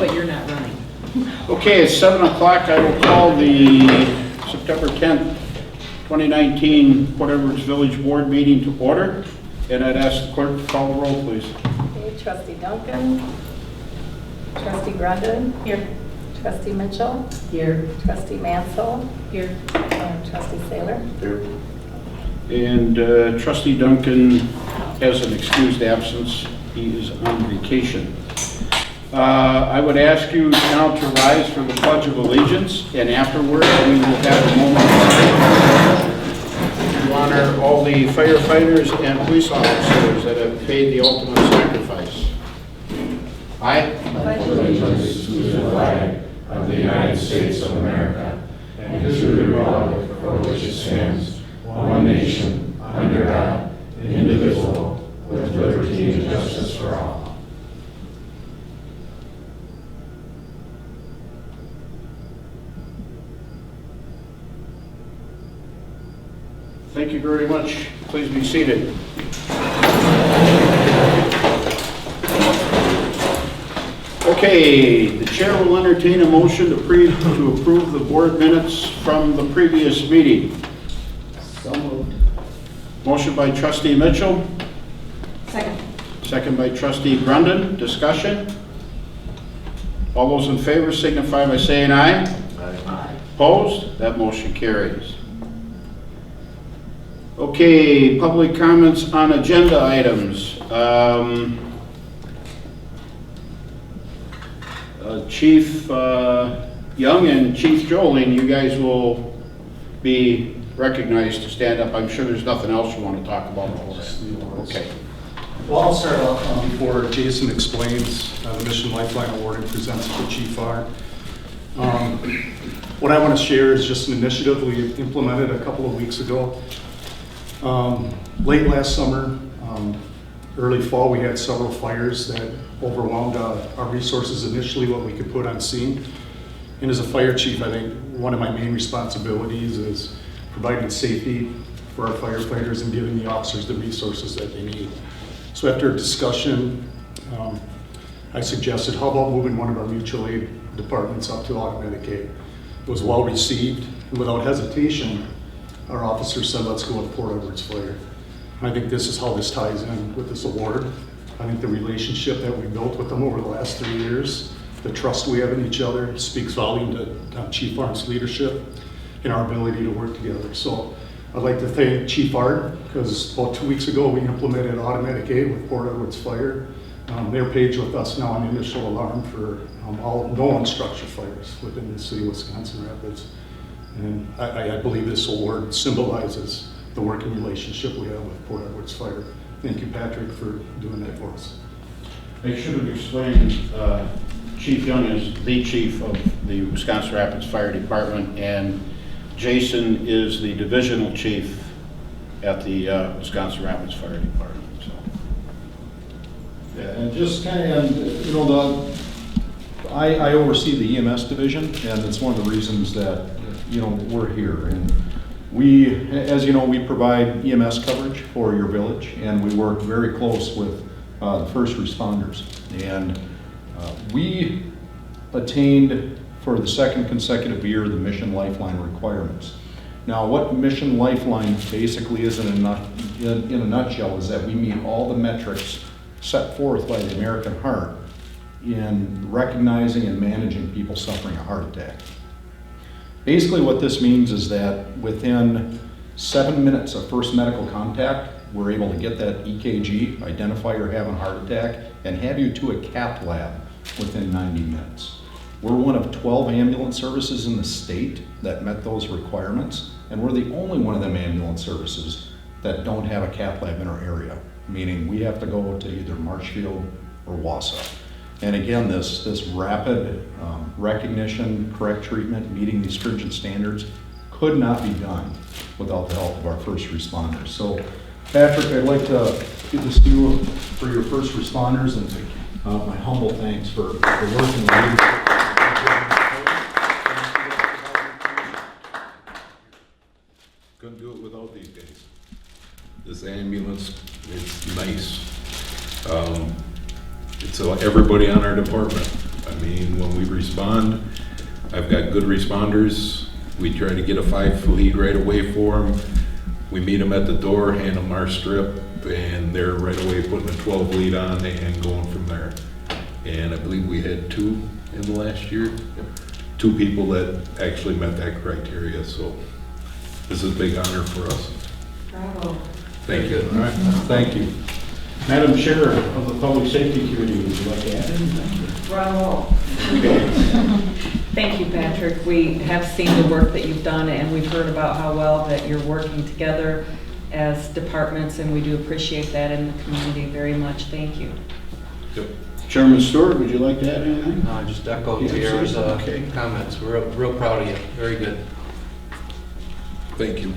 but you're not running. Okay, it's 7 o'clock. I will call the September 10th, 2019 Port Edwards Village Board meeting to order. And I'd ask the clerk to call the roll, please. Okay, Trustee Duncan. Trustee Grundon. Here. Trustee Mitchell. Here. Trustee Mansell. Here. And Trustee Saylor. Here. And Trustee Duncan has an excused absence. He is on vacation. I would ask you now to rise for the Pledge of Allegiance, and afterwards we will have a moment to honor all the firefighters and police officers that have paid the ultimate sacrifice. I pledge allegiance to the flag of the United States of America and to the republic for which it stands, one nation, under God, indivisible, with liberty and justice for all. thank you very much. Please be seated. Okay, the chair will entertain a motion to approve the board minutes from the previous meeting. So moved. Motion by Trustee Mitchell, Second. second by Trustee Grundon. Discussion? All those in favor signify by saying aye. Aye. Opposed? That motion carries. Okay, public comments on agenda items. Chief Young and Chief Joling, you guys will be recognized to stand up. I'm sure there's nothing else you want to talk about. Okay. Well, I'll start off before Jason explains the Mission Lifeline Award and presents it to Chief R. What I want to share is just an initiative we implemented a couple of weeks ago. Late last summer, early fall, we had several fires that overwhelmed our resources initially, what we could put on scene. And as a fire chief, I think one of my main responsibilities is providing safety for our firefighters and giving the officers the resources that they need. So after a discussion, I suggested, how about moving one of our mutual aid departments up to automatic aid? It was well received, and without hesitation, our officers said, let's go with Port Edwards Fire. And I think this is how this ties in with this award. I think the relationship that we built with them over the last 3 years, the trust we have in each other, speaks volume to Chief Arndt's leadership and our ability to work together. So I'd like to thank Chief Arndt, because about 2 weeks ago we implemented automatic aid with Port Edwards Fire. They're paged with us now on initial alarm for all known structure fires within the city of Wisconsin Rapids. And I believe this award symbolizes the working relationship we have with Port Edwards Fire. Thank you, Patrick, for doing that for us. I should have explained, Chief Young is the chief of the Wisconsin Rapids Fire Department, and Jason is the divisional chief at the Wisconsin Rapids Fire Department. So. Yeah, and just kind of, you know, I oversee the EMS division, and it's one of the reasons that, you know, we're here. And we, as you know, we provide EMS coverage for your village, and we work very close with the first responders. And we attained for the second consecutive year the Mission Lifeline requirements. Now, what Mission Lifeline basically is in a nutshell is that we meet all the metrics set forth by the American Heart in recognizing and managing people suffering a heart attack. Basically what this means is that within 7 minutes of first medical contact, we're able to get that EKG, identify you're having a heart attack, and have you to a cath lab within 90 minutes. We're one of 12 ambulance services in the state that met those requirements, and we're the only one of them ambulance services that don't have a cath lab in our area, meaning we have to go to either Marshfield or Wausau. And again, this rapid recognition, correct treatment, meeting these stringent standards could not be done without the help of our first responders. So, Patrick, I'd like to give this to you for your first responders, and my humble thanks for working with you. Couldn't do it without these guys. This ambulance, it's nice. It's everybody on our department. I mean, when we respond, I've got good responders. We try to get a 5 lead right away for them. We meet them at the door, hand them our strip, and they're right away putting a 12 lead on and going from there. And I believe we had 2 in the last year. 2 people that actually met that criteria, so this is a big honor for us. Bravo. Thank you. All right, thank you. Madam Chair of the Public Safety Committee, would you like to add anything? Bravo. Thank you, Patrick. We have seen the work that you've done, and we've heard about how well that you're working together as departments, and we do appreciate that in the community very much. Thank you. Yep. Chairman Stewart, would you like to add anything? Just echo Yeah, Tara's okay. comments. We're real proud of you. Very good. Thank you.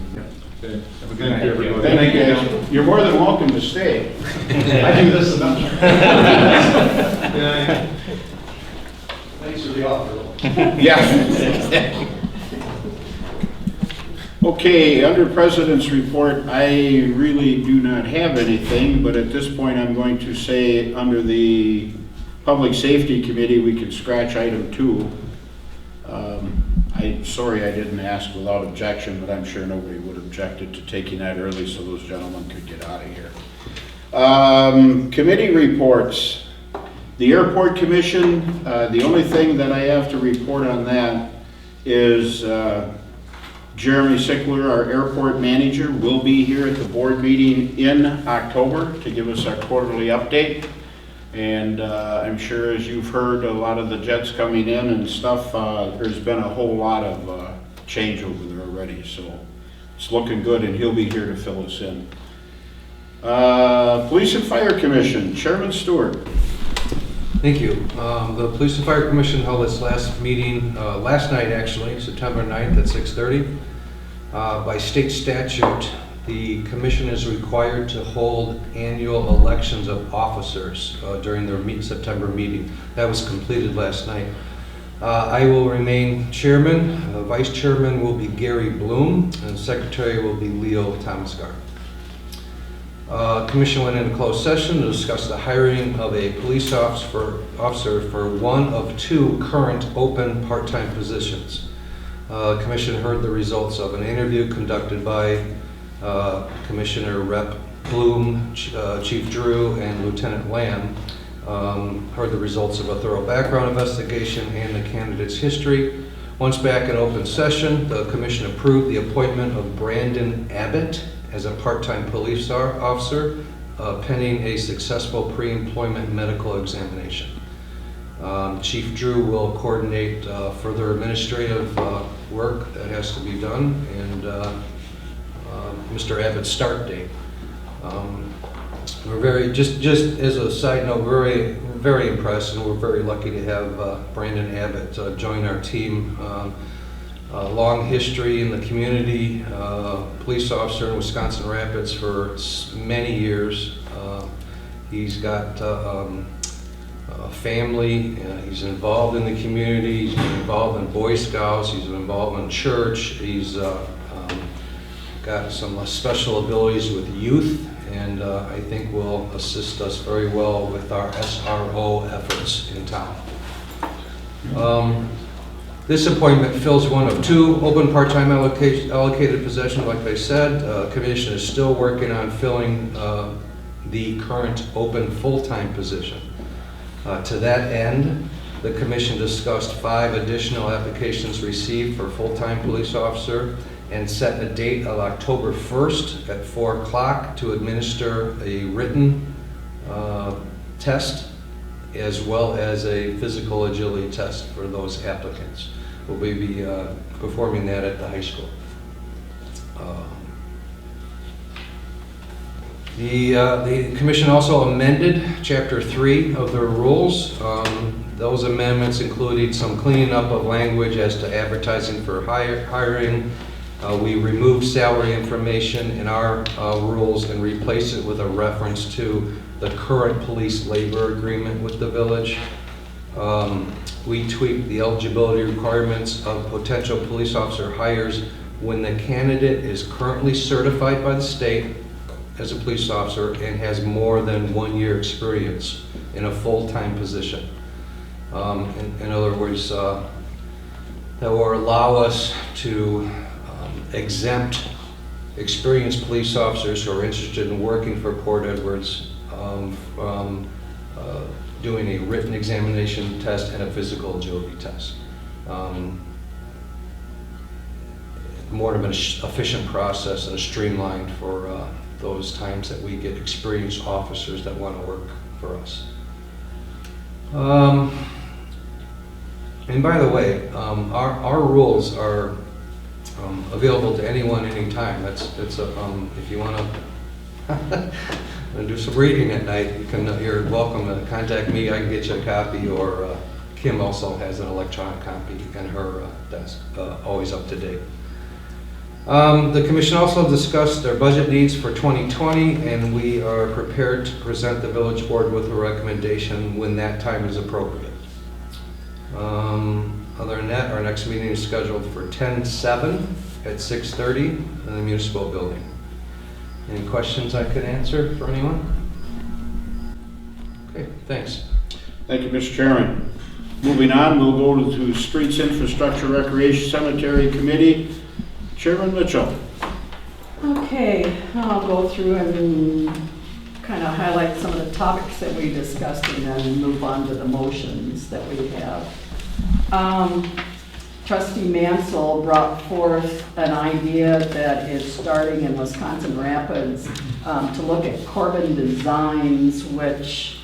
Okay. Have a good night, everybody. Thank you, guys. You're more than welcome to stay. I do this enough. Thanks for the offer, though. Yeah. Okay, under President's report, I really do not have anything, but at this point, I'm going to say, under the Public Safety Committee, we can scratch item 2. I'm sorry I didn't ask without objection, but I'm sure nobody would object to taking that early so those gentlemen could get out of here. Committee reports. The Airport Commission, the only thing that I have to report on that is Jeremy Sickler, our airport manager, will be here at the board meeting in October to give us our quarterly update. And I'm sure, as you've heard, a lot of the jets coming in and stuff, there's been a whole lot of change over there already. So it's looking good, and he'll be here to fill us in. Police and Fire Commission, Chairman Stewart. Thank you. The Police and Fire Commission held its last meeting last night, actually, September 9th at 6:30. By state statute, the commission is required to hold annual elections of officers during their September meeting. That was completed last night. I will remain chairman. Vice chairman will be Gary Bloom, and secretary will be Leo Thomasgar. Commission went into closed session to discuss the hiring of a police officer for one of 2 current open part-time positions. Commission heard the results of an interview conducted by Commissioner Rep. Bloom, Chief Drew, and Lieutenant Lamb. Heard the results of a thorough background investigation and the candidate's history. Once back in open session, the commission approved the appointment of Brandon Abbott as a part-time police officer, pending a successful pre-employment medical examination. Chief Drew will coordinate further administrative work that has to be done, and Mr. Abbott's start date. We're very, just as a side note, very impressed, and we're very lucky to have Brandon Abbott join our team. Long history in the community, police officer in Wisconsin Rapids for many years. He's got a family, he's involved in the community, he's been involved in Boy Scouts, he's been involved in church, he's got some special abilities with youth, and I think will assist us very well with our SRO efforts in town. This appointment fills one of 2 open part-time allocated positions, like I said. Commission is still working on filling the current open full-time position. To that end, the commission discussed 5 additional applications received for full-time police officer and set a date of October 1st at 4 o'clock to administer a written test as well as a physical agility test for those applicants. We'll be performing that at the high school. The commission also amended Chapter 3 of their rules. Those amendments included some cleaning up of language as to advertising for hiring. We removed salary information in our rules and replaced it with a reference to the current police labor agreement with the village. We tweaked the eligibility requirements of potential police officer hires when the candidate is currently certified by the state as a police officer and has more than 1 year experience in a full-time position. In other words, that will allow us to exempt experienced police officers who are interested in working for Port Edwards from doing a written examination test and a physical agility test. More of an efficient process and a streamlined for those times that we get experienced officers that want to work for us. And by the way, our rules are available to anyone, anytime. If you want to do some reading at night, you're welcome to contact me. I can get you a copy, or Kim also has an electronic copy in her desk, always up to date. The commission also discussed their budget needs for 2020, and we are prepared to present the village board with a recommendation when that time is appropriate. Other than that, our next meeting is scheduled for 10/7 at 6:30 in the municipal building. Any questions I could answer for anyone? Okay, thanks. Thank you, Mr. Chairman. Moving on, we'll go to Streets, Infrastructure, Recreation, Cemetery Committee. Chairman Mitchell. Okay, I'll go through and kind of highlight some of the topics that we discussed and then move on to the motions that we have. Trustee Mansell brought forth an idea that is starting in Wisconsin Rapids to look at Corbin Designs, which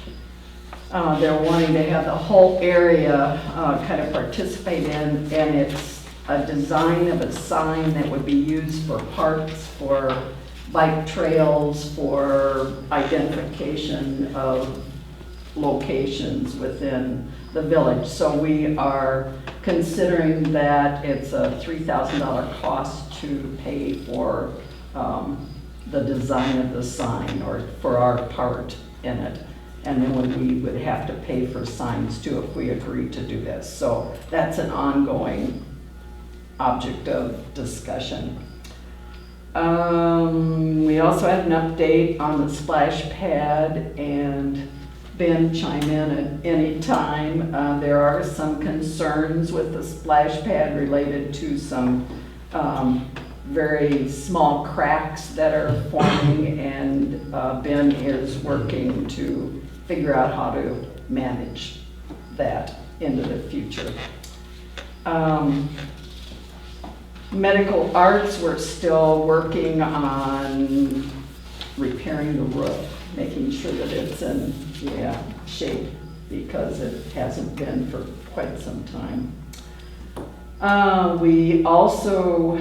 they're wanting to have the whole area kind of participate in, and it's a design of a sign that would be used for parks, for bike trails, for identification of locations within the village. So we are considering that it's a $3,000 cost to pay for the design of the sign, or for our part in it. And then we would have to pay for signs too if we agree to do this. So that's an ongoing object of discussion. We also have an update on the splash pad, and Ben, chime in at any time. There are some concerns with the splash pad related to some very small cracks that are forming, and Ben is working to figure out how to manage that into the future. Medical arts, we're still working on repairing the roof, making sure that it's in shape, because it hasn't been for quite some time. We also,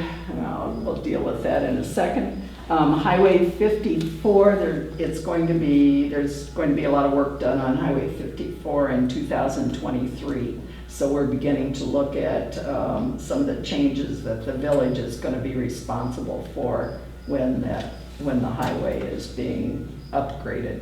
we'll deal with that in a second. Highway 54, there's going to be a lot of work done on Highway 54 in 2023. So we're beginning to look at some of the changes that the village is going to be responsible for when the highway is being upgraded.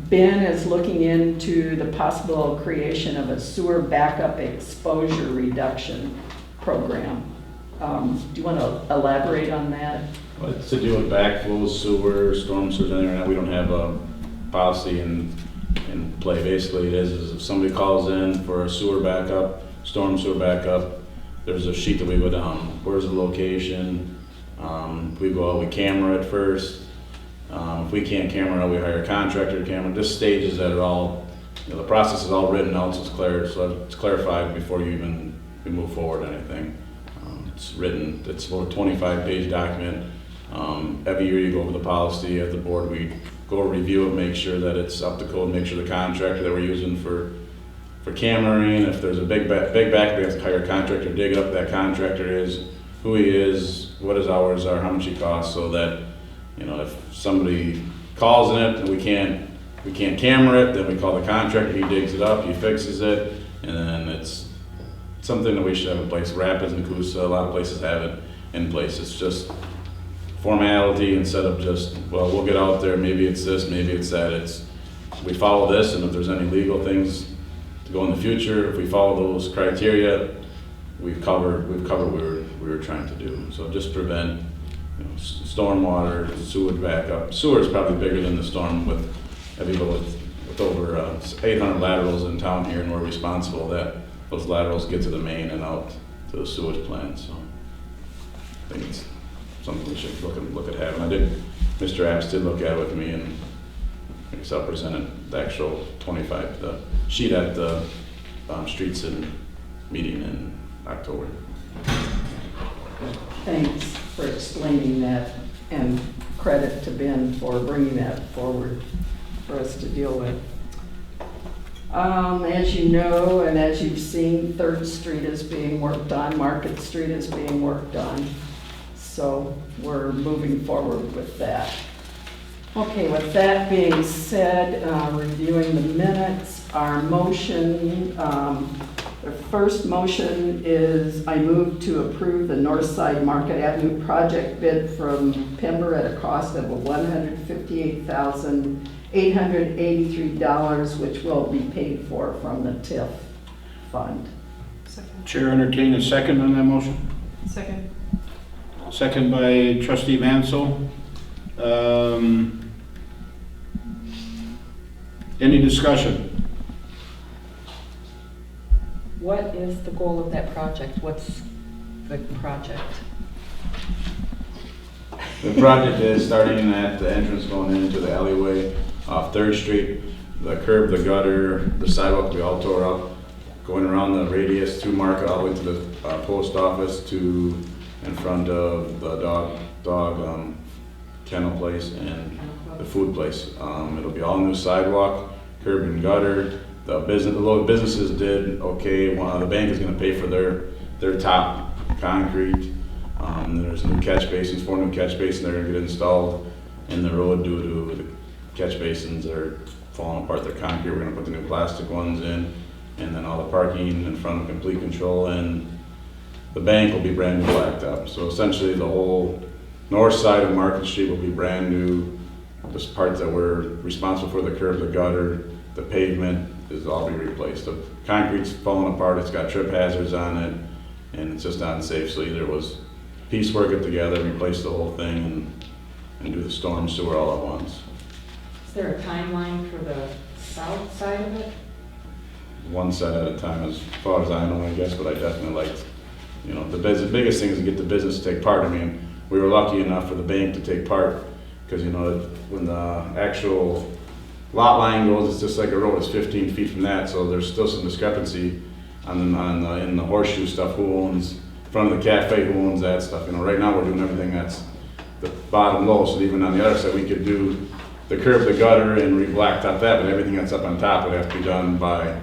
Ben is looking into the possible creation of a sewer backup exposure reduction program. Do you want to elaborate on that? Well, it's to do with backflows, sewer, storm sewers, anything like that. We don't have a policy in play. Basically, it is if somebody calls in for a sewer backup, storm sewer backup, there's a sheet that we go down. Where's the location? We go out, we camera it first. If we can't camera it, we hire a contractor to camera. This stages that are all, the process is all written out, so it's clear, so it's clarified before you even move forward or anything. It's written, it's about a 25-page document. Every year you go over the policy at the board, we go review it, make sure that it's up to code, make sure the contractor that we're using for cameraing, if there's a big back, we have to hire a contractor to dig up that contractor is, who he is, what his hours are, how much he costs, so that, if somebody calls in it and we can't camera it, then we call the contractor, he digs it up, he fixes it, and then it's something that we should have in place. Rapids and Coosa, a lot of places have it in place. It's just formality instead of just, well, we'll get out there, maybe it's this, maybe it's that. We follow this, and if there's any legal things to go in the future, if we follow those criteria, we've covered what we were trying to do. So just prevent stormwater, sewage backup. Sewer is probably bigger than the storm with every village with over 800 laterals in town here, and we're responsible that those laterals get to the main and out to the sewage plant, so I think it's something we should look at having. Mr. Apps did look at it with me, and I guess I'll present it, the actual 25, the sheet at the Streets and meeting in October. Thanks for explaining that, and credit to Ben for bringing that forward for us to deal with. As you know, and as you've seen, 3rd Street is being worked on, Market Street is being worked on. So we're moving forward with that. Okay, with that being said, reviewing the minutes, our motion, the first motion is I move to approve the Northside Market Avenue project bid from Pember at a cost of $158,883, which will be paid for from the TIF fund. Chair entertain a second on that motion. Second. Second by trustee Mansell. Any discussion? What is the goal of that project? What's the project? The project is starting at the entrance going into the alleyway off 3rd Street. The curb, the gutter, the sidewalk, we all tore up. Going around the radius to Market all the way to the post office to in front of the dog kennel place and the food place. It'll be all new sidewalk, curb and gutter. The little businesses did okay. The bank is going to pay for their top concrete. There's new catch basins, 4 new catch basins that are going to get installed in the road due to the catch basins that are falling apart. They're concrete. We're going to put the new plastic ones in, and then all the parking in front of Complete Control, and the bank will be brand new blacktop. So essentially the whole north side of Market Street will be brand new. The parts that we're responsible for, the curb, the gutter, the pavement, is all be replaced. The concrete's falling apart, it's got trip hazards on it, and it's just not safe. So either was piecework it together, replace the whole thing, and do the storm sewer all at once. Is there a timeline for the south side of it? One set at a time, as far as I know, I guess, but I definitely liked, the biggest thing is to get the business to take part. I mean, we were lucky enough for the bank to take part, because, when the actual lot line goes, it's just like a road, it's 15 feet from that, so there's still some discrepancy in the horseshoe stuff, who owns, in front of the cafe, who owns that stuff. Right now we're doing everything that's the bottom low, so even on the other side, we could do the curb, the gutter, and re-blacktop that, but everything that's up on top would have to be done by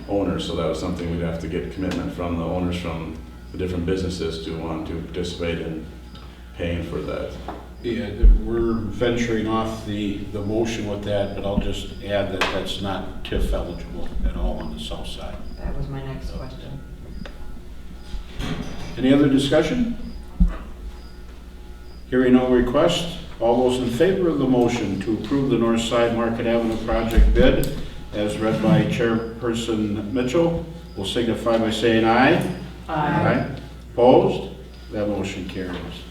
owners, so that was something we'd have to get commitment from the owners from the different businesses to want to participate in paying for that. Yeah, we're venturing off the motion with that, but I'll just add that that's not TIF eligible at all on the south side. That was my next question. Any other discussion? Hearing no request, all those in favor of the motion to approve the North Side Market Avenue project bid as read by Chairperson Mitchell will signify by saying aye. Aye. Opposed? That motion carries.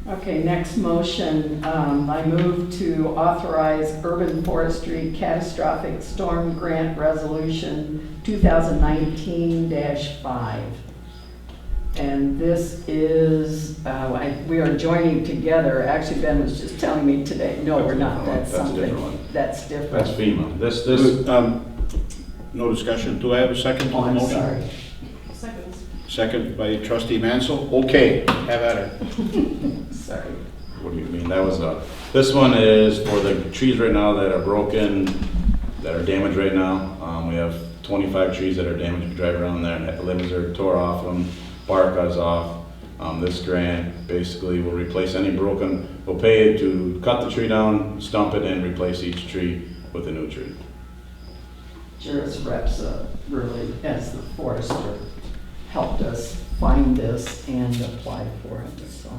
Okay, next motion, I move to authorize urban forestry catastrophic storm grant resolution 2019-5. And this is, we are joining together. Actually, Ben was just telling me today, no, we're not, that's That's a something. different one. That's different. That's FEMA. This, No discussion. Do I have a second to Oh, the I'm motion? sorry. Second by trustee Mansell. Okay, have at her. Sorry. what do you mean? That was this one is for the trees right now that are broken, that are damaged right now. We have 25 trees that are damaged. We drive around there and the limbs are tore off them, bark is off. This grant basically will replace any broken, we'll pay to cut the tree down, stump it, and replace each tree with a new tree. Juris Repsa really, as the forester, helped us find this and apply for it, so.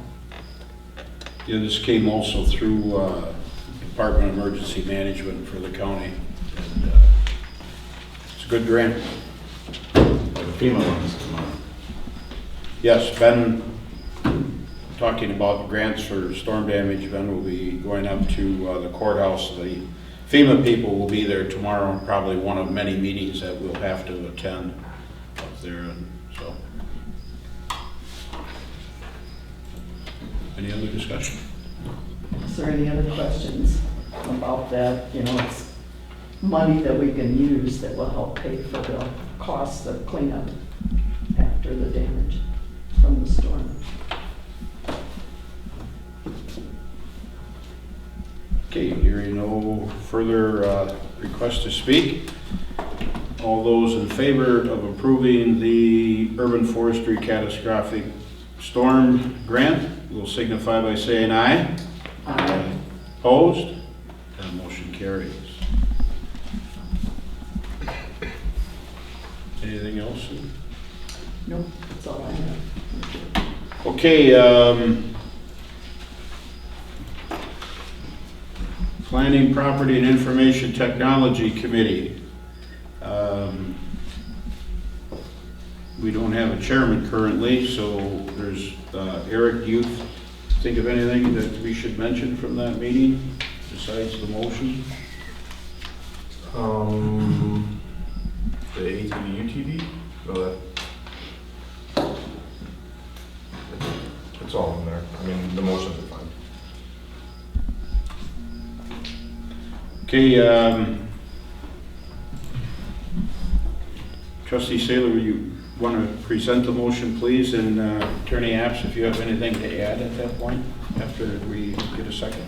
Yeah, this came also through Department of Emergency Management for the county. And, it's a good grant. Like the FEMA ones come on. Yes, Ben, talking about grants for storm damage, Ben will be going up to the courthouse, the FEMA people will be there tomorrow, probably one of many meetings that we'll have to attend up there, and so. Any other discussion? Is there any other questions about that? You know, it's money that we can use that will help pay for the costs of cleanup after the damage from the storm. Okay, hearing no further requests to speak. All those in favor of approving the urban forestry catastrophic storm grant will signify by saying aye. Aye. Opposed? That motion carries. Anything else? Nope, that's all I have. Okay, Planning, Property, and Information Technology Committee. We don't have a chairman currently, so there's, Eric, do you think of anything that we should mention from that meeting besides the motion? The ATV, UTV? No, it's all in there. I mean, the motions are fine. Okay, Trustee Saylor, you want to present the motion, please? And Attorney Apps, if you have anything to add at that point, after we get a second.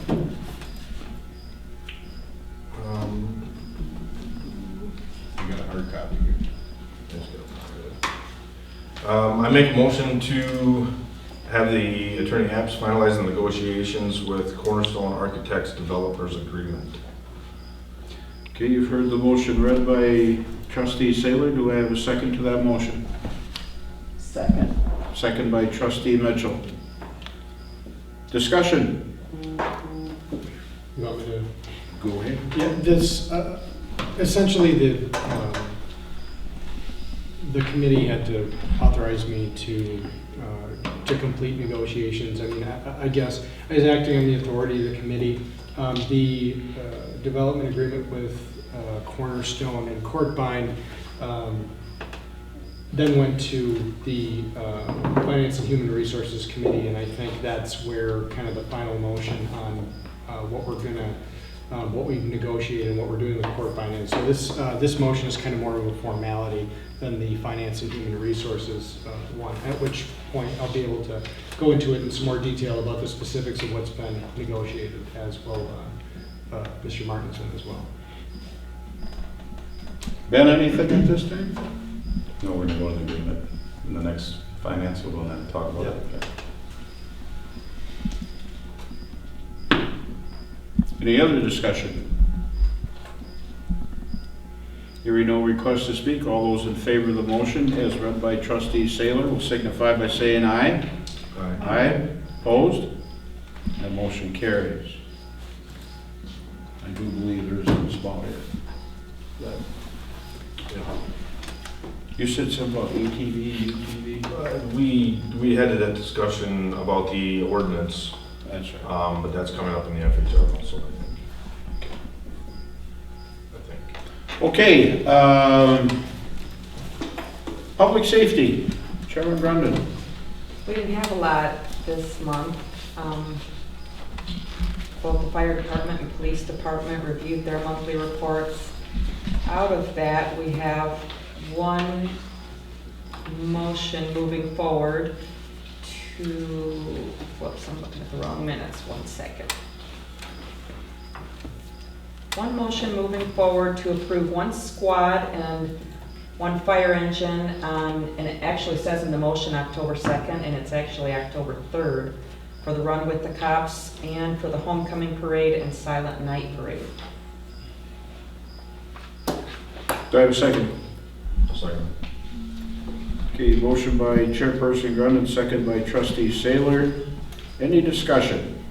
You got a hard copy here. I make a motion to have the Attorney Apps finalize the negotiations with Cornerstone Architects Developers Agreement. Okay, you've heard the motion read by Trustee Saylor. Do I have a second to that motion? Second. Second by Trustee Mitchell. Discussion? You want me to? Go ahead. Yeah, this, essentially the committee had to authorize me to complete negotiations. I mean, I guess, as acting on the authority of the committee, the development agreement with Cornerstone and Courtbind then went to the Finance and Human Resources Committee, and I think that's where kind of the final motion on what we've negotiated and what we're doing with Courtbind is. So this motion is kind of more of a formality than the Finance and Human Resources one, at which point I'll be able to go into it in some more detail about the specifics of what's been negotiated, as well Mr. Martinson as well. Ben, anything at this time? No, we're gonna go to the agreement. In the next finance, we'll go in and talk about it. Okay. Any other discussion? Hearing no request to speak, all those in favor of the motion as read by Trustee Saylor will signify by saying aye. Aye. Aye. Opposed? That motion carries. I do believe there's a spot here. You said something about ATV, UTV? We had that discussion about the ordinance, That's right. but that's coming up in the FHR also, I think. Okay, public safety, Chairman Grundon. We didn't have a lot this month. Both the fire department and police department reviewed their monthly reports. Out of that, we have one motion moving forward to, whoops, I'm looking at the wrong minutes, 1 second. One motion moving forward to approve one squad and one fire engine on, and it actually says in the motion October 2nd, and it's actually October 3rd, for the Run with the Cops and for the Homecoming Parade and Silent Night Parade. Do I have a second? Second. Okay, motion by Chairperson Grundon, second by Trustee Saylor. Any discussion?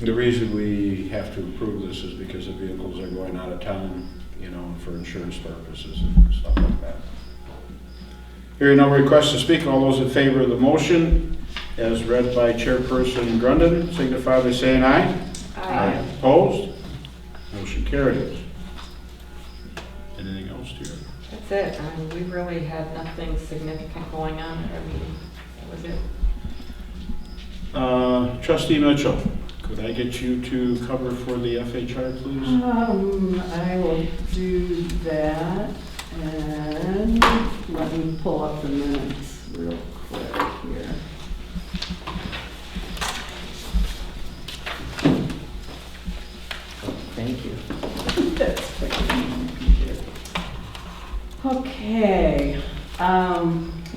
The reason we have to approve this is because the vehicles are going out of town, you know, for insurance purposes and stuff like that. Hearing no request to speak, all those in favor of the motion, as read by Chairperson Grundon, signify by saying aye. Opposed? Motion carries. Anything else, dear? That's it. We really had nothing significant going on at our meeting. That was it. Trustee Mitchell, could I get you to cover for the FHR, please? I will do that, and let me pull up the minutes real quick here. Thank you. That's quick. Okay,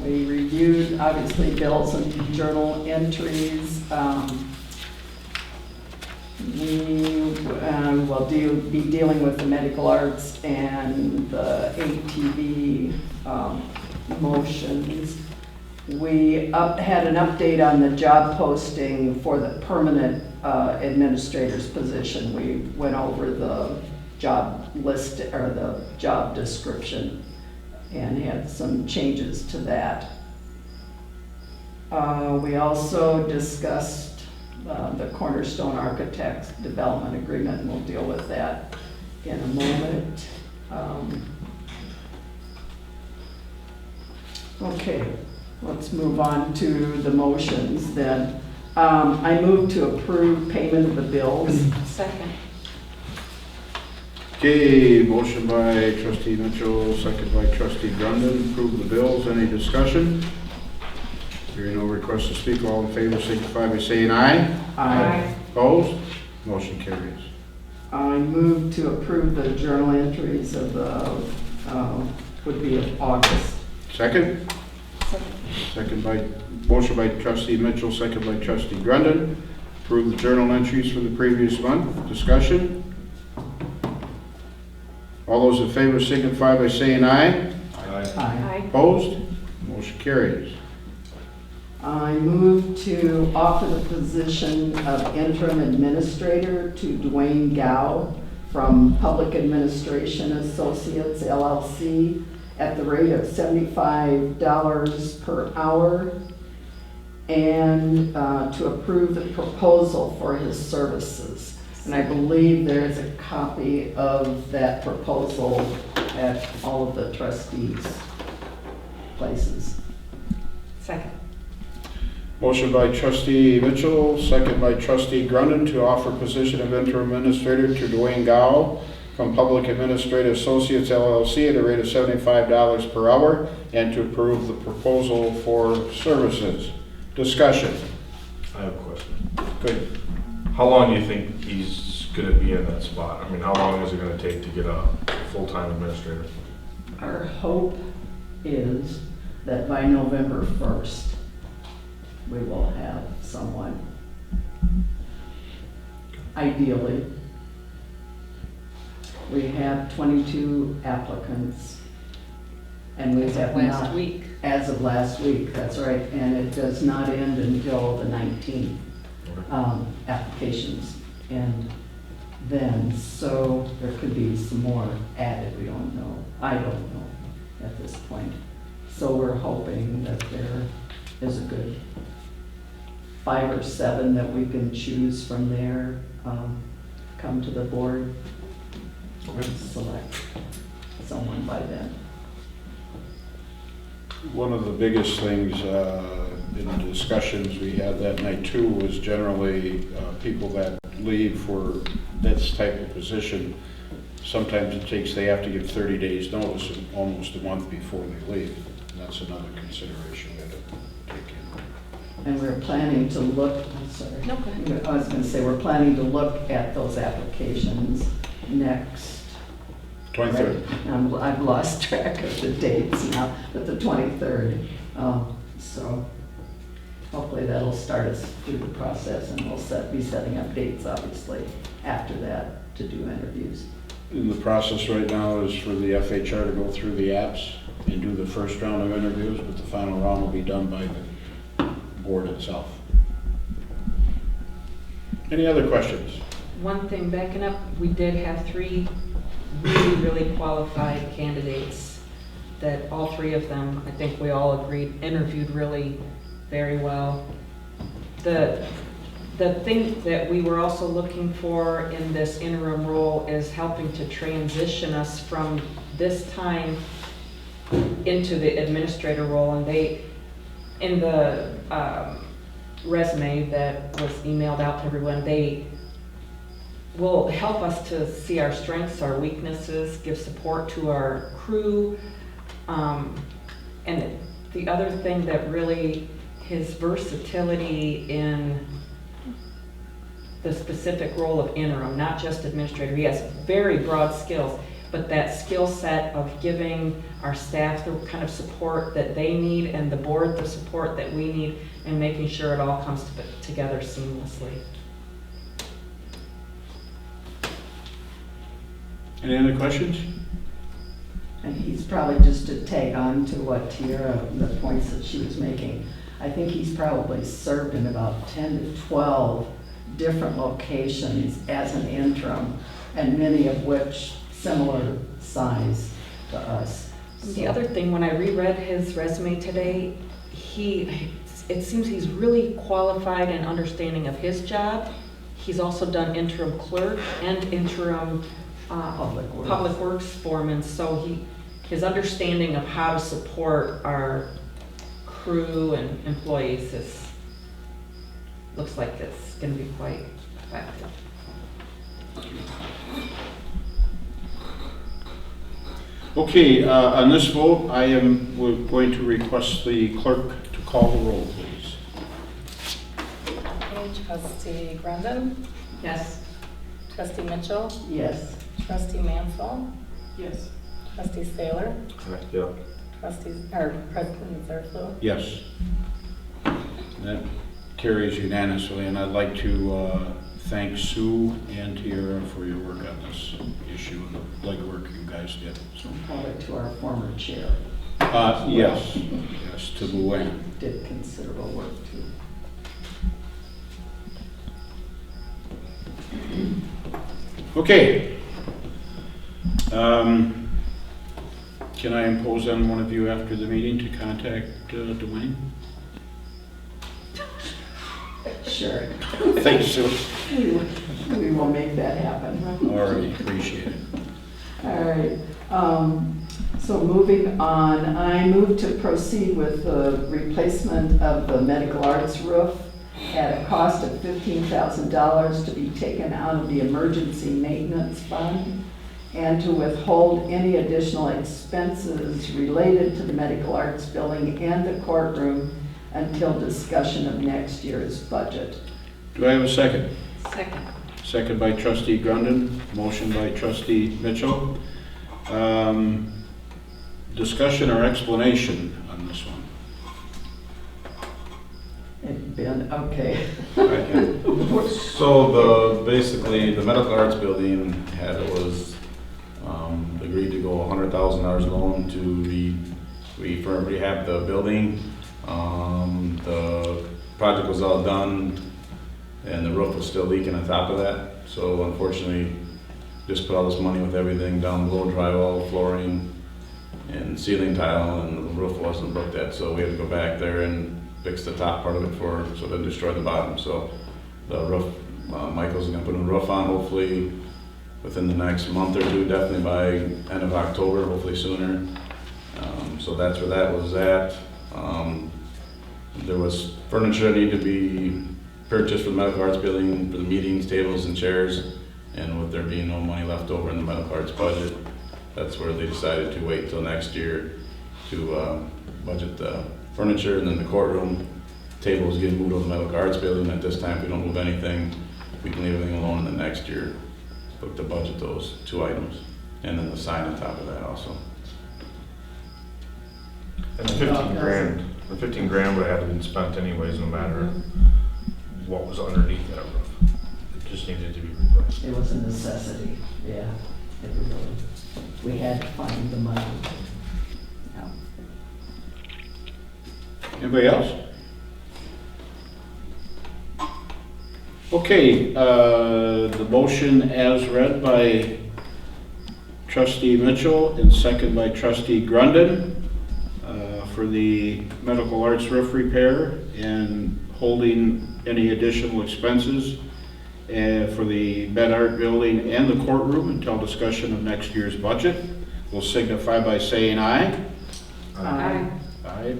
we reviewed, obviously, bills and journal entries. We will be dealing with the medical arts and the ATV motions. We had an update on the job posting for the permanent administrator's position. We went over the job list, or the job description, and had some changes to that. We also discussed the Cornerstone Architects Development Agreement, and we'll deal with that in a moment. Okay, let's move on to the motions then. I move to approve payment of the bills. Second. Okay, motion by trustee Mitchell, second by trustee Grundon, approve the bills. Any discussion? Hearing no request to speak, all in favor signify by saying aye. Aye. Opposed? Motion carries. I move to approve the journal entries of the, would be of August. Second? Second by, motion by trustee Mitchell, second by trustee Grundon, approve the journal entries for the previous month. Discussion? All those in favor signify by saying aye. Aye. Opposed? Motion carries. I move to offer the position of interim administrator to Dwayne Gow from Public Administration Associates LLC at the rate of $75 per hour, and to approve the proposal for his services. And I believe there is a copy of that proposal at all of the trustees' places. Second. Motion by trustee Mitchell, second by trustee Grundon to offer position of interim administrator to Dwayne Gow from Public Administrative Associates LLC at a rate of $75 per hour, and to approve the proposal for services. Discussion. I have a question. Good. How long do you think he's gonna be in that spot? I mean, how long is it gonna take to get a full-time administrator? Our hope is that by November 1st, we will have someone. Ideally. We have 22 applicants. And we have Last not, week. as of last week, that's right, and it does not end until the 19th. Applications end then, so there could be some more added, we don't know. I don't know at this point. So we're hoping that there is a good 5 or 7 that we can choose from there, come to the board, and select someone by then. One of the biggest things in the discussions we had that night too was generally people that leave for this type of position. Sometimes they have to give 30 days notice, almost a month before they leave. And that's another consideration we have to take in. And we're planning to look, I'm sorry. No, go ahead. I was going to say, we're planning to look at those applications next. 23rd. I've lost track of the dates now, but the 23rd. So hopefully that'll start us through the process, and we'll be setting up dates, obviously, after that to do interviews. And the process right now is for the FHR to go through the apps and do the first round of interviews, but the final round will be done by the board itself. Any other questions? One thing, backing up, we did have 3 really qualified candidates that all 3 of them, I think we all agreed, interviewed really very well. The the thing that we were also looking for in this interim role is helping to transition us from this time into the administrator role. And they, in the resume that was emailed out to everyone, they will help us to see our strengths, our weaknesses, give support to our crew. And the other thing that really, his versatility in the specific role of interim, not just administrator. He has very broad skills, but that skill set of giving our staff the kind of support that they need and the board the support that we need, and making sure it all comes together seamlessly. Any other questions? And he's probably, just to tag on to what Tiara, the points that she was making, I think he's probably served in about 10 to 12 different locations as an interim, and many of which similar size to us. The other thing, when I reread his resume today, it seems he's really qualified and understanding of his job. He's also done interim clerk and interim public works foreman, so his understanding of how to support our crew and employees looks like it's going to be quite effective. Okay, on this vote, we're going to request the clerk to call the roll, please. Okay, Trustee Grundon, Yes. Trustee Mitchell, Yes. Trustee Mansell, Yes. Trustee Saylor, Yeah. President Zerflu. Yes. That carries unanimously, and I'd like to thank Sue and Tiara for your work on this issue and the legwork you guys did. So, Probably to our former chair, yes, to Luann. did considerable work too. Okay. Can I impose on one of you after the meeting to contact Dwayne? Sure. Thanks, Sue. We will make that happen. All right, appreciate it. All right, so moving on, I move to proceed with the replacement of the medical arts roof at a cost of $15,000 to be taken out of the emergency maintenance fund, and to withhold any additional expenses related to the medical arts building and the courtroom until discussion of next year's budget. Do I have a second? Second. Second by Trustee Grundon, motion by Trustee Mitchell. Discussion or explanation on this one? Ben, okay. So basically, the medical arts building agreed to go $100,000 loan to rehab the building. The project was all done and the roof was still leaking on top of that. So unfortunately, just put all this money with everything down below, drywall, flooring, and ceiling tile, and the roof wasn't looked at. So we had to go back there and fix the top part of it so it didn't destroy the bottom. So the roof, Michael's gonna put a roof on hopefully within the next month or two, definitely by end of October, hopefully sooner. So that's where that was at. There was furniture that needed to be purchased for the medical arts building for the meetings, tables and chairs, and with there being no money left over in the medical arts budget, that's where they decided to wait till next year to budget the furniture. And then the courtroom tables getting moved over the medical arts building. At this time, if we don't move anything, we can leave everything alone, and the next year look to budget those two items, and then the sign on top of that also. And the 15 grand would have been spent anyways, no matter what was underneath that roof. It just needed to be replaced. It was a necessity, yeah. It really, we had to find the money. Yeah. Anybody else? Okay, the motion as read by Trustee Mitchell and second by Trustee Grundon for the medical arts roof repair and holding any additional expenses for the Med Art building and the courtroom until discussion of next year's budget will signify by saying aye. Aye. Aye.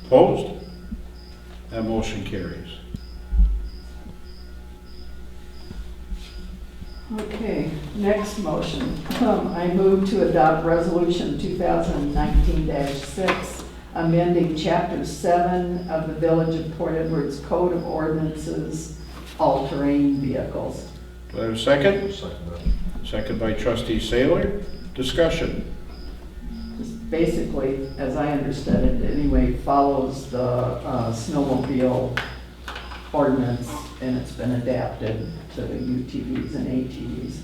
Opposed? That motion carries. Okay, next motion. I move to adopt Resolution 2019-6, amending Chapter 7 of the Village of Port Edwards Code of Ordinances, all-terrain vehicles. Do I have a second? Second that. Second by trustee Saylor. Discussion. Just basically, as I understood it anyway, follows the snowmobile ordinance, and it's been adapted to the UTVs and ATVs.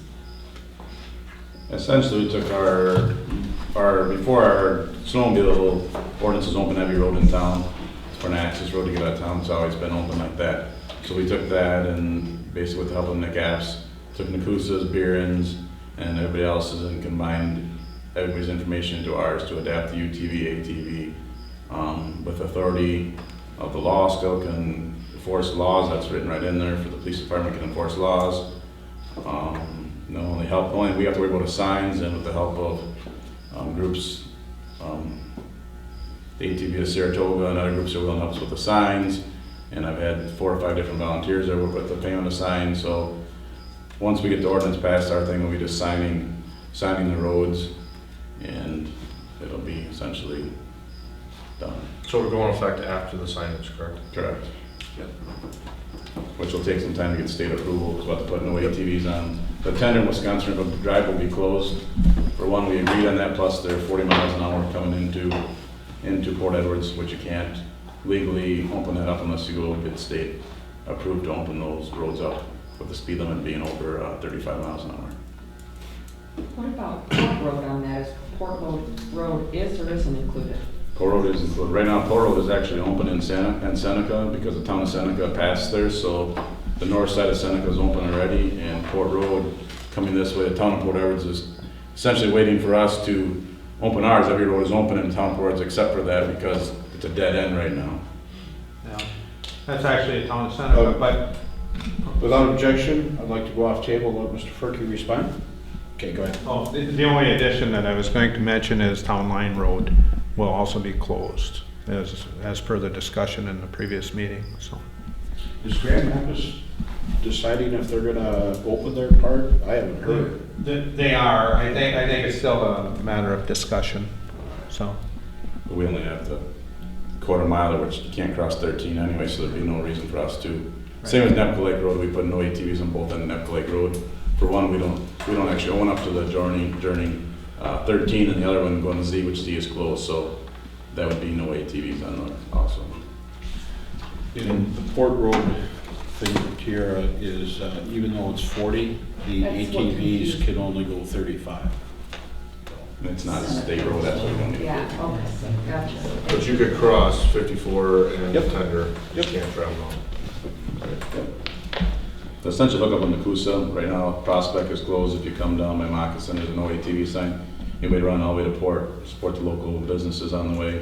Essentially, we took before our snowmobile ordinance is open every road in town. It's for an access road to get out of town. It's always been open like that. So we took that and basically with the help of Nick Apps, took Nakusa's, Beeren's, and everybody else's and combined everybody's information into ours to adapt the UTV, ATV with authority of the law still can enforce laws. That's written right in there for the police department can enforce laws. Only we have to worry about the signs, and with the help of groups, the ATV of Saratoga and other groups are willing to help us with the signs. And I've had 4 or 5 different volunteers that work with the payment of signs. So once we get the ordinance passed, our thing will be just signing the roads, and it'll be essentially done. So we're going effect after the signage, correct? Correct. Yep. Which will take some time to get state approval, because we'll have to put no ATVs on. The tender in Wisconsin, the drive will be closed. For one, we agreed on that, plus they're 40 miles an hour coming into Port Edwards, which you can't legally open that up unless you go get state approved to open those roads up, with the speed limit being over 35 miles an hour. What about Port Road on that? Is Port Road is or isn't included? Port Road is included. Right now, Port Road is actually open in Seneca because the town of Seneca passed there, so the north side of Seneca is open already, and Port Road coming this way, the town of Port Edwards is essentially waiting for us to open ours. Every road is open in town of Port Edwards except for that because it's a dead end right now. Yeah, that's actually a town of Seneca, but Without objection, I'd like to go off table and let Mr. Furkey respond. Okay, go ahead. the only addition that I was going to mention is Town Line Road will also be closed, as per the discussion in the previous meeting, so. Is Grand Rapids deciding if they're gonna open their part? I haven't heard. They are, I think it's still a matter of discussion, so. But we only have the quarter mile, which you can't cross 13 anyway, so there'd be no reason for us to. Same as Nepco Lake Road, we put no ATVs on both ends of Nepco Lake Road. For one, we don't actually own up to the journey 13, and the other one going to Z, which Z is closed, so that would be no ATVs on north also. In the Port Road thing, Tara, is even though it's 40, the That's what ATVs can only go 35. And it's not a state road, that's what we don't need to do. Yeah, okay, gotcha. But you could cross 54 and Yep. Tender, you Yep. can't travel on. The essential hookup on Nakusa, right now, Prospect is closed. If you come down by Moccasin, there's no ATV sign. Anybody run all the way to Port, support the local businesses on the way.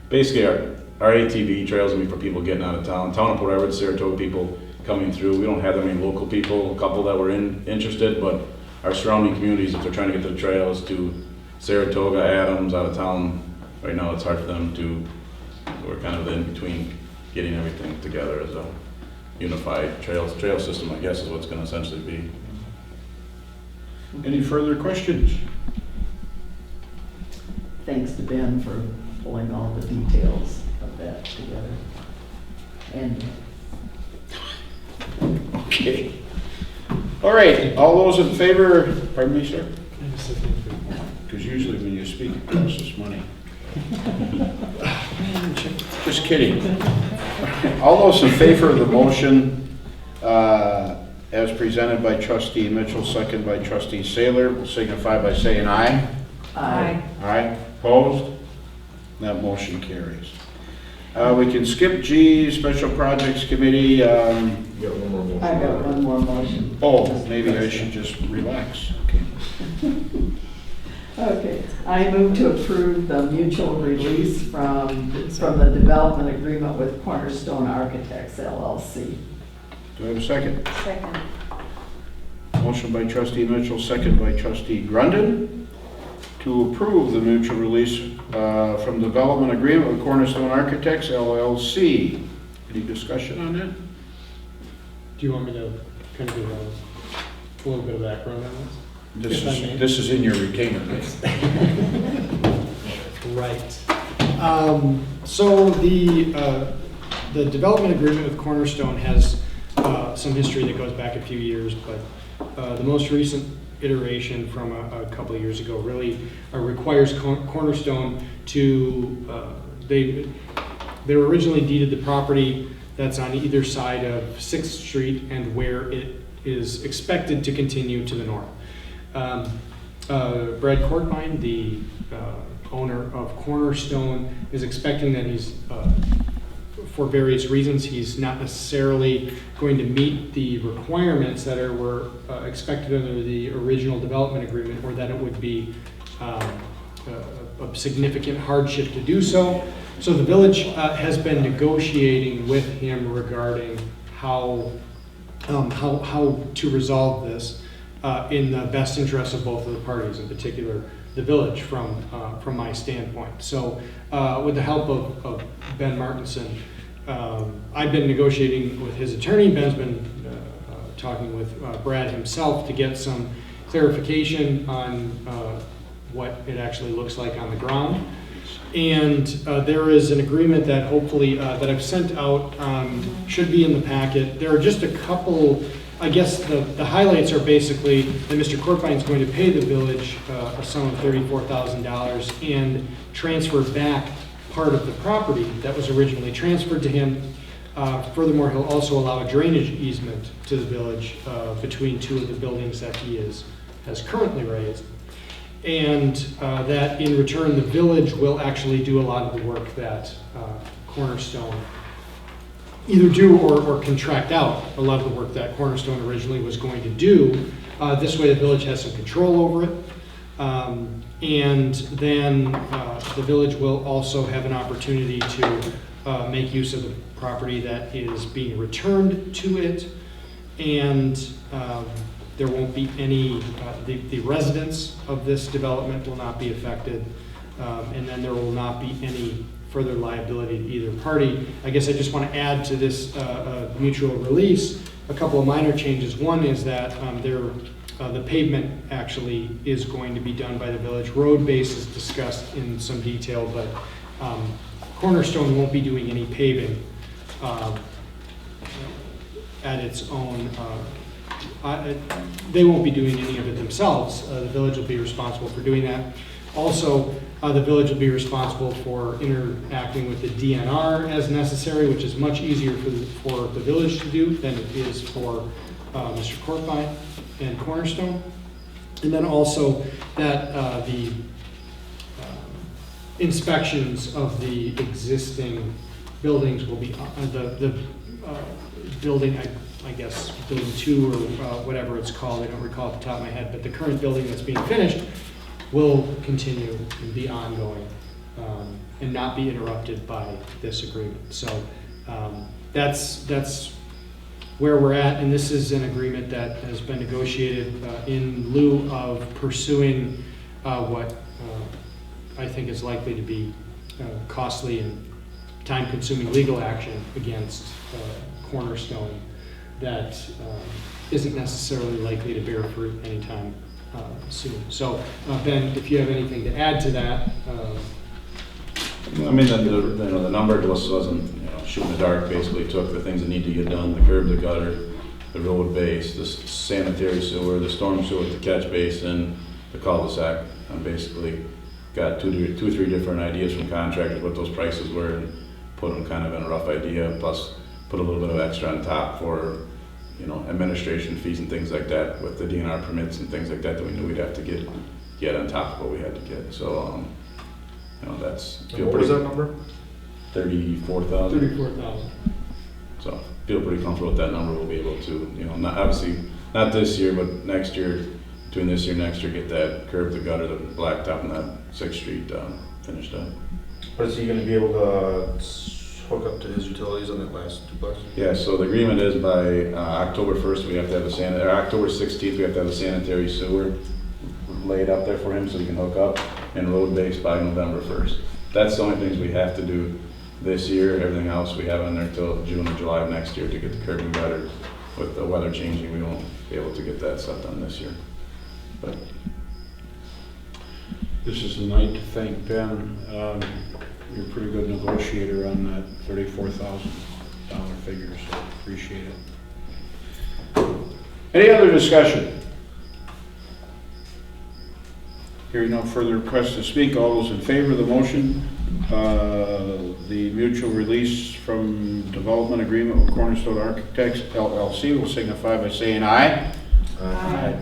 Basically, our ATV trails will be for people getting out of town. Town of Port Edwards, Saratoga people coming through. We don't have that many local people, a couple that were interested, but our surrounding communities, if they're trying to get to the trails to Saratoga, Adams, out of town, right now it's hard for them to, we're kind of in between getting everything together as a unified trail system, I guess, is what it's going to essentially be. Any further questions? Thanks to Ben for pulling all the details of that together. And Okay. All right, all those in favor, pardon me, sir? Because usually when you speak, it costs us money. Just kidding. All those in favor of the motion as presented by trustee Mitchell, second by trustee Saylor, will signify by saying aye. Aye. Aye. Opposed? That motion carries. We can skip G, Special Projects Committee. You got one more motion. I got one more motion. Oh, maybe I should just relax. Okay. Okay, I move to approve the mutual release from the development agreement with Cornerstone Architects LLC. Do I have a second? Second. Motion by trustee Mitchell, second by trustee Grundon, to approve the mutual release from development agreement with Cornerstone Architects LLC. Any discussion on that? Do you want me to kind of give a little bit of background on this? This is in your retainer. Right. So the development agreement with Cornerstone has some history that goes back a few years, but the most recent iteration from a couple of years ago really requires Cornerstone to, they were originally deeded the property that's on either side of 6th Street and where it is expected to continue to the north. Brad Courtbine, the owner of Cornerstone, is expecting that he's, for various reasons, he's not necessarily going to meet the requirements that were expected under the original development agreement, or that it would be a significant hardship to do so. So the village has been negotiating with him regarding how to resolve this in the best interest of both of the parties, in particular the village from my standpoint. So with the help of Ben Martinson, I've been negotiating with his attorney. Ben's been talking with Brad himself to get some clarification on what it actually looks like on the ground. And there is an agreement that hopefully, that I've sent out, should be in the packet. There are just a couple, I guess the highlights are basically that Mr. Courtbine is going to pay the village a sum of $34,000 and transfer back part of the property that was originally transferred to him. Furthermore, he'll also allow a drainage easement to the village between two of the buildings that he has currently raised. And that in return, the village will actually do a lot of the work that Cornerstone either do or contract out a lot of the work that Cornerstone originally was going to do. This way the village has some control over it. And then the village will also have an opportunity to make use of the property that is being returned to it. And there won't be any, the residents of this development will not be affected. And then there will not be any further liability to either party. I guess I just want to add to this mutual release a couple of minor changes. One is that the pavement actually is going to be done by the village. Road base is discussed in some detail, but Cornerstone won't be doing any paving at its own. They won't be doing any of it themselves. The village will be responsible for doing that. Also, the village will be responsible for interacting with the DNR as necessary, which is much easier for the village to do than it is for Mr. Courtbine and Cornerstone. And then also that the inspections of the existing buildings will be, the building, I guess, building 2 or whatever it's called, I don't recall at the top of my head, but the current building that's being finished will continue and be ongoing and not be interrupted by this agreement. So that's where we're at, and this is an agreement that has been negotiated in lieu of pursuing what I think is likely to be costly and time-consuming legal action against Cornerstone that isn't necessarily likely to bear fruit anytime soon. So, Ben, if you have anything to add to that. I mean, the number just wasn't, shoot in the dark. Basically took the things that need to get done: the curb, the gutter, the road base, the sanitary sewer, the storm sewer, the catch basin, the cul-de-sac. And basically got two or three different ideas from contractors what those prices were, and put them kind of in a rough idea. Plus, put a little bit of extra on top for administration fees and things like that with the DNR permits and things like that that we knew we'd have to get on top of what we had to get. So, that's. What was that number? 34,000. 34,000. So feel pretty comfortable with that number. We'll be able to, not obviously not this year, but next year between this year and next year, get that curb, the gutter, the blacktop, and that 6th Street finished up. But is he gonna be able to hook up to his utilities on that last duplex? Yeah, so the agreement is by October 1st, we have to have a or October 16th, we have to have a sanitary sewer laid up there for him so he can hook up, and road base by November 1st. That's the only things we have to do this year. Everything else we have in there till June or July of next year to get the curb and gutter. With the weather changing, we won't be able to get that stuff done this year. But This is the night to thank Ben. You're a pretty good negotiator on that $34,000 figure, so appreciate it. Any other discussion? Hearing no further requests to speak, all those in favor of the motion, the mutual release from development agreement with Cornerstone Architects LLC will signify by saying aye. Aye.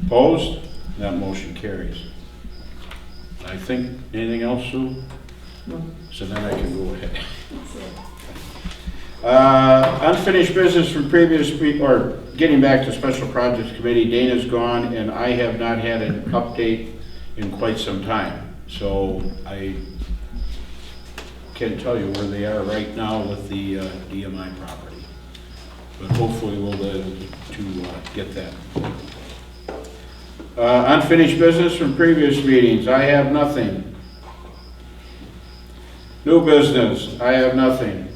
Opposed? That motion carries. I think, anything else, Sue? No. So then I can go ahead. Unfinished business from previous week, or getting back to Special Projects Committee, Dana's gone, and I have not had an update in quite some time. So I can't tell you where they are right now with the DMI property. But hopefully we'll be able to get that. Unfinished business from previous meetings, I have nothing. New business, I have nothing.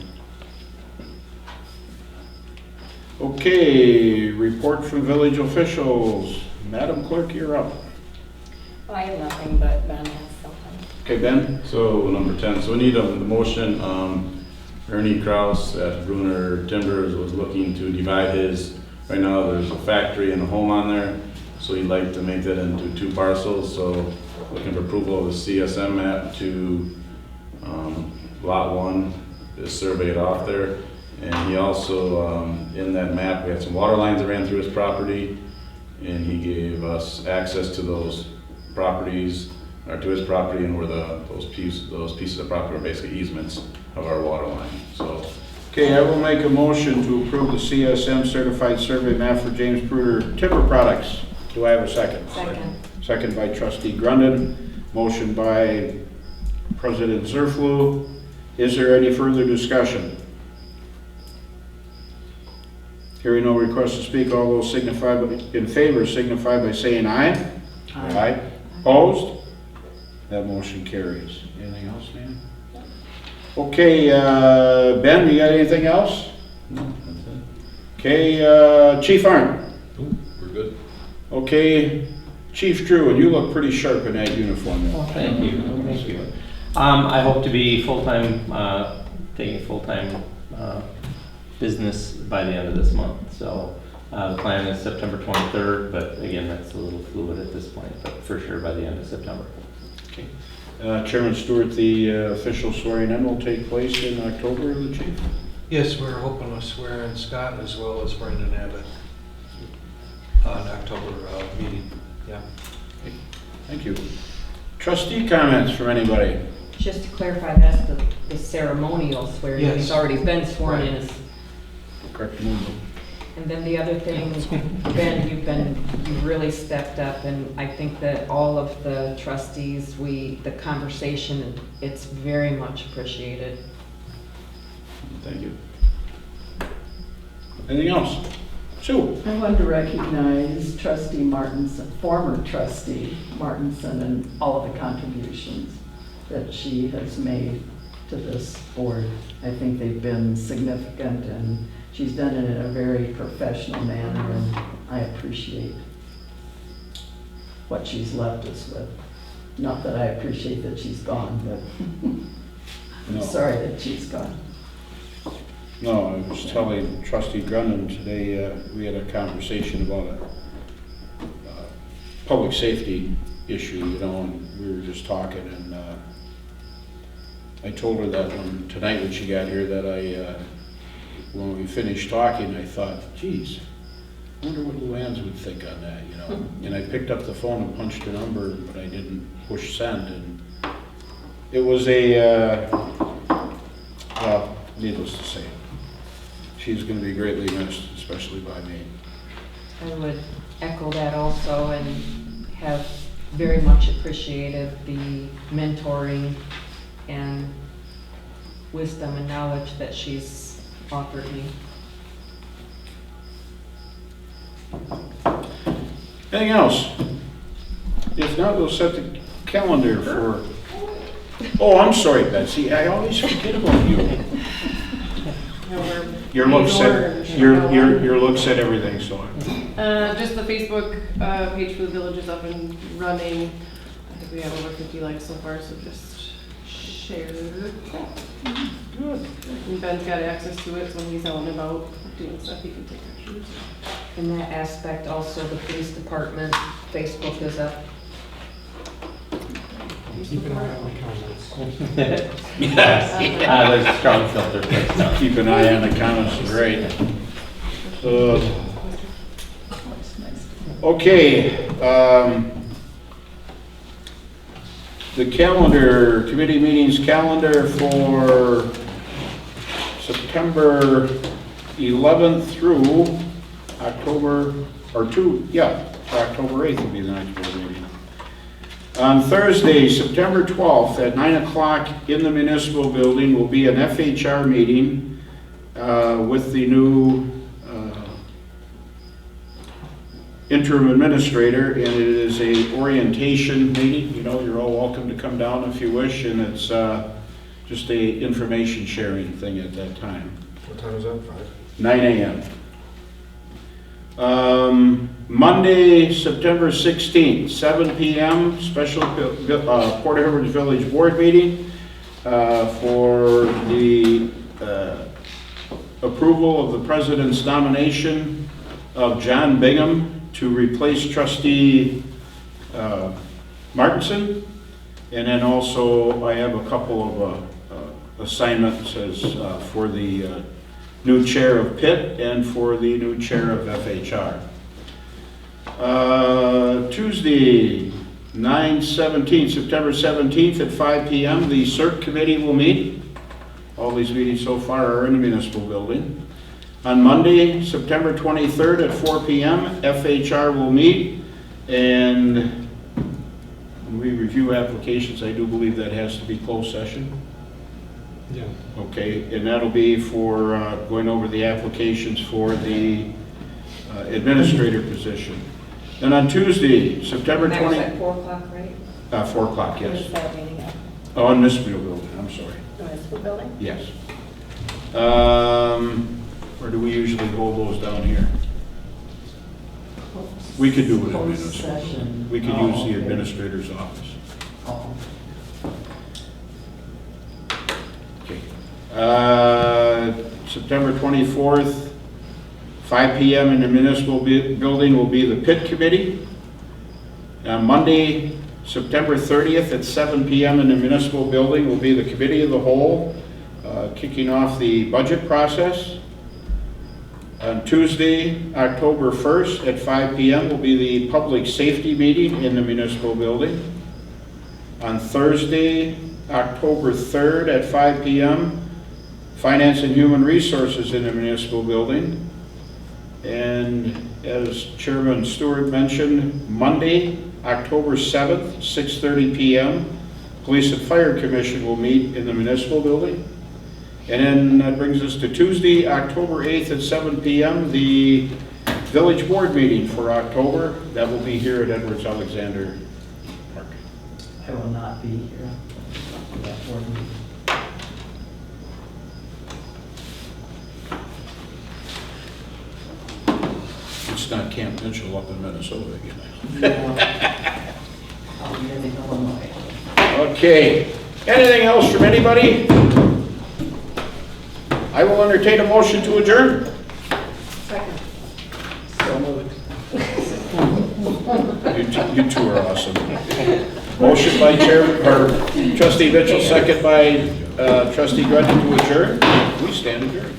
Okay, report from village officials. Madam Clerk, you're up. I have nothing, but Ben has something. Okay, Ben? So number 10, so we need a motion. Ernie Kraus at Bruner Timbers was looking to divide his, right now there's a factory and a home on there, so he'd like to make that into 2 parcels. So looking for approval of the CSM map to lot 1 is surveyed off there. And he also, in that map, we had some water lines that ran through his property, and he gave us access to those properties, or to his property, and where those pieces of property are basically easements of our water line. So, Okay, I will make a motion to approve the CSM certified survey map for James Bruder Timber Products. Do I have a second? Second. Second by Trustee Grundon. Motion by President Zerflu. Is there any further discussion? Hearing no request to speak, all those in favor signify by saying aye. Aye. Opposed? That motion carries. Anything else, Dan? Okay, Ben, you got anything else? no, that's it. Okay, Chief Arndt. We're good. Okay, Chief Drew, and you look pretty sharp in that uniform. Well, thank you, thank you. I hope to be full-time, taking full-time business by the end of this month. So the plan is September 23rd, but again, that's a little fluid at this point, but for sure by the end of September. Okay. Chairman Stewart, the official swearing in will take place in October, the chief? Yes, we're hoping to swear in Scott as well as Brendan Abbott on October meeting. Yeah. Thank you. Trustee comments from anybody? Just to clarify, that's the ceremonial swearing. Yes. He's already been sworn in. Correct. Move. And then the other thing, Ben, you've really stepped up, and I think that all of the trustees, the conversation, it's very much appreciated. Thank you. Anything else? Sue? I wanted to recognize Trustee Martinson, former Trustee Martinson, and all of the contributions that she has made to this board. I think they've been significant, and she's done it in a very professional manner, and I appreciate what she's left us with. Not that I appreciate that she's gone, but No. I'm sorry that she's gone. No, I was telling Trustee Grundon today, we had a conversation about a public safety issue, and we were just talking, and I told her that tonight when she got here, that when we finished talking, I thought, geez, I wonder what Luann's would think on that, And I picked up the phone and punched her number, but I didn't push send, and it was well, needless to say, she's going to be greatly missed, especially by me. I would echo that also, and have very much appreciated the mentoring and wisdom and knowledge that she's offered me. Anything else? If not, we'll set the calendar for, oh, I'm sorry, Betsy, I always forget about you. Your look said, your look said everything, so. Just the Facebook page for the village is up and running. I think we have over 50 likes so far, so just share. Good. And Ben's got access to it, so when he's out and about doing stuff, he can take pictures. In that aspect, also the police department Facebook is up. Keep an eye on the comments. Yes. There's a strong filter placed down. Keep an eye on the comments, great. Okay, the calendar, committee meetings calendar for September 11th through October, or October 8th will be the next board meeting. On Thursday, September 12th at 9 o'clock in the municipal building will be an FHR meeting with the new interim administrator, and it is a orientation meeting. You know, you're all welcome to come down if you wish, and it's just a information sharing thing at that time. What time is that? 5? 9 a.m. Monday, September 16th, 7 p.m., special Port Hubbard Village Board meeting for the approval of the President's nomination of John Bingham to replace Trustee Martinson. And then also I have a couple of assignments as for the new chair of PIT and for the new chair of FHR. Tuesday, September 17th at 5 p.m., the CERT committee will meet. All these meetings so far are in the municipal building. On Monday, September 23rd at 4 p.m., FHR will meet, and when we review applications, I do believe that has to be closed session. Yeah. Okay, and that'll be for going over the applications for the administrator position. Then on Tuesday, September And that was 20... at 4 o'clock, right? 4 o'clock, Where's yes. that meeting at? Oh, in municipal building, I'm sorry. Municipal building? Yes. Or do we usually hold those down here? We could do it in Closed municipal. session. We could Oh, use the okay. administrator's office. Oh. Okay. September 24th, 5 p.m. in the municipal building will be the PIT committee. Monday, September 30th at 7 p.m. in the municipal building will be the committee of the whole, kicking off the budget process. On Tuesday, October 1st at 5 p.m. will be the public safety meeting in the municipal building. On Thursday, October 3rd at 5 p.m., Finance and Human Resources in the municipal building. And as Chairman Stewart mentioned, Monday, October 7th, 6:30 p.m., Police and Fire Commission will meet in the municipal building. And then that brings us to Tuesday, October 8th at 7 p.m., the Village Board meeting for October. That will be here at Edwards Alexander Park. I will not be here for that board meeting. It's not Camp Mitchell up in Minnesota again. I'll be in Illinois. Okay, anything else from anybody? I will entertain a motion to adjourn. Second. So moved. You two are awesome. Motion by Trustee Mitchell, second by Trustee Gretchen to adjourn. We stand adjourned.